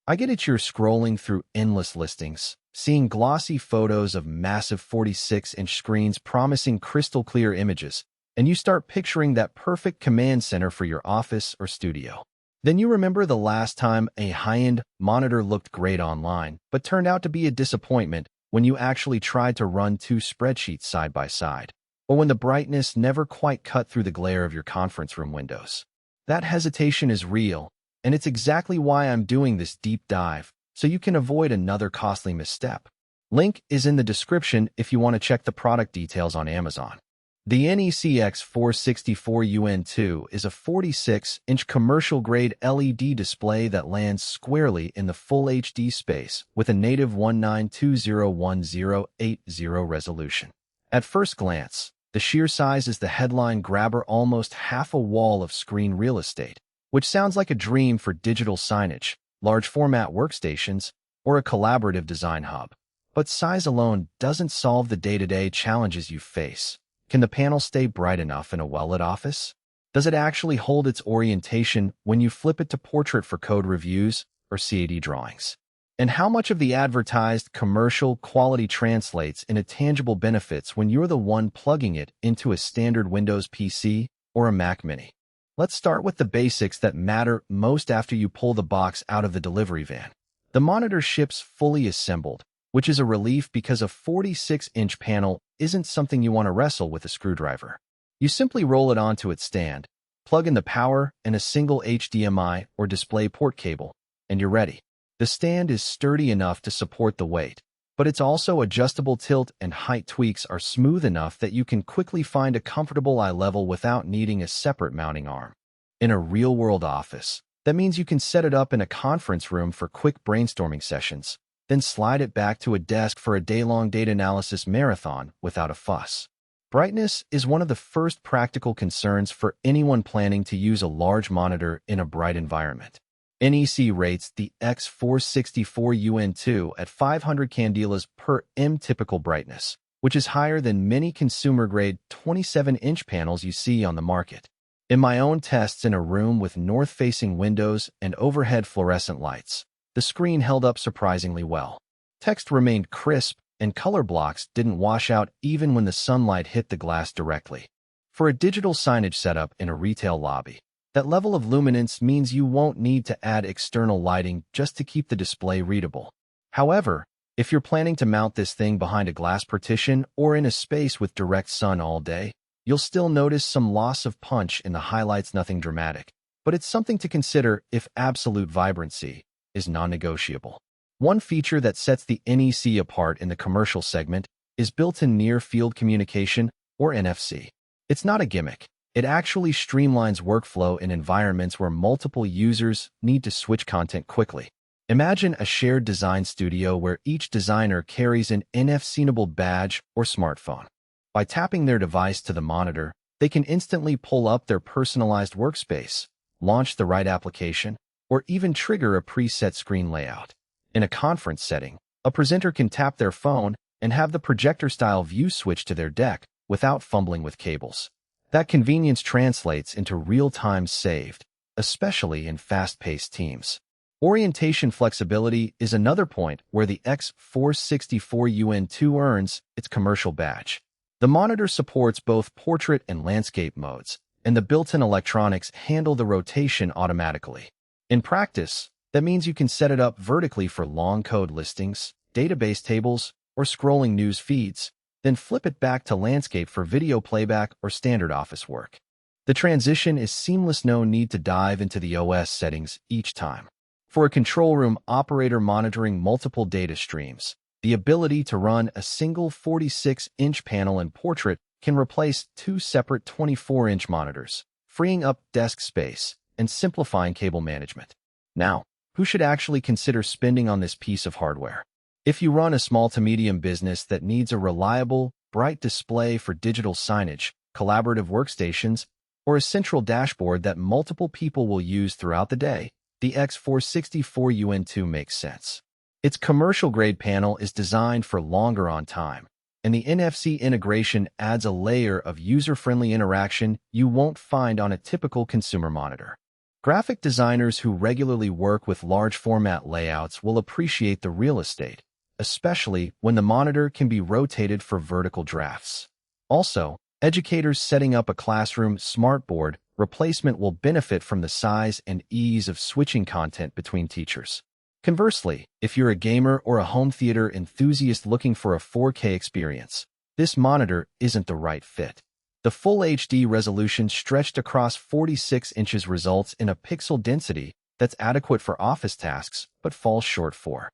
I get it, you're scrolling through endless listings, seeing glossy photos of massive 46-inch screens promising crystal clear images, and you start picturing that perfect command center for your office or studio. Then you remember the last time a high-end monitor looked great online, but turned out to be a disappointment when you actually tried to run two spreadsheets side by side, or when the brightness never quite cut through the glare of your conference room windows. That hesitation is real, and it's exactly why I'm doing this deep dive, so you can avoid another costly misstep. Link is in the description if you want to check the product details on Amazon. The NEC X464UN2 is a 46-inch commercial-grade LED display that lands squarely in the Full HD space with a native 19201080 resolution. At first glance, the sheer size is the headline grabber, almost half a wall of screen real estate, which sounds like a dream for digital signage, large-format workstations, or a collaborative design hub. But size alone doesn't solve the day-to-day challenges you face. Can the panel stay bright enough in a well-lit office? Does it actually hold its orientation when you flip it to portrait for code reviews or CAD drawings? And how much of the advertised commercial quality translates into tangible benefits when you're the one plugging it into a standard Windows PC or a Mac Mini? Let's start with the basics that matter most after you pull the box out of the delivery van. The monitor ships fully assembled, which is a relief because a 46-inch panel isn't something you want to wrestle with a screwdriver. You simply roll it onto its stand, plug in the power and a single HDMI or DisplayPort cable, and you're ready. The stand is sturdy enough to support the weight, but it's also adjustable. Tilt and height tweaks are smooth enough that you can quickly find a comfortable eye level without needing a separate mounting arm. In a real-world office, that means you can set it up in a conference room for quick brainstorming sessions, then slide it back to a desk for a day-long data analysis marathon without a fuss. Brightness is one of the first practical concerns for anyone planning to use a large monitor in a bright environment. NEC rates the X464UN2 at 500 candelas per M typical brightness, which is higher than many consumer-grade 27-inch panels you see on the market. In my own tests in a room with north-facing windows and overhead fluorescent lights, the screen held up surprisingly well. Text remained crisp, and color blocks didn't wash out even when the sunlight hit the glass directly. For a digital signage setup in a retail lobby, that level of luminance means you won't need to add external lighting just to keep the display readable. However, if you're planning to mount this thing behind a glass partition or in a space with direct sun all day, you'll still notice some loss of punch in the highlights. Nothing dramatic, but it's something to consider if absolute vibrancy is non-negotiable. One feature that sets the NEC apart in the commercial segment is built-in near-field communication, or NFC. It's not a gimmick. It actually streamlines workflow in environments where multiple users need to switch content quickly. Imagine a shared design studio where each designer carries an NFC-enabled badge or smartphone. By tapping their device to the monitor, they can instantly pull up their personalized workspace, launch the right application, or even trigger a preset screen layout. In a conference setting, a presenter can tap their phone and have the projector-style view switch to their deck without fumbling with cables. That convenience translates into real time saved, especially in fast-paced teams. Orientation flexibility is another point where the X464UN2 earns its commercial badge. The monitor supports both portrait and landscape modes, and the built-in electronics handle the rotation automatically. In practice, that means you can set it up vertically for long code listings, database tables, or scrolling news feeds, then flip it back to landscape for video playback or standard office work. The transition is seamless, no need to dive into the OS settings each time. For a control room operator monitoring multiple data streams, the ability to run a single 46-inch panel in portrait can replace two separate 24-inch monitors, freeing up desk space and simplifying cable management. Now, who should actually consider spending on this piece of hardware? If you run a small to medium business that needs a reliable, bright display for digital signage, collaborative workstations, or a central dashboard that multiple people will use throughout the day, the X464UN2 makes sense. Its commercial-grade panel is designed for longer on time, and the NFC integration adds a layer of user-friendly interaction you won't find on a typical consumer monitor. Graphic designers who regularly work with large format layouts will appreciate the real estate, especially when the monitor can be rotated for vertical drafts. Also, educators setting up a classroom smartboard replacement will benefit from the size and ease of switching content between teachers. Conversely, if you're a gamer or a home theater enthusiast looking for a 4K experience, this monitor isn't the right fit. The Full HD resolution stretched across 46 inches results in a pixel density that's adequate for office tasks but falls short for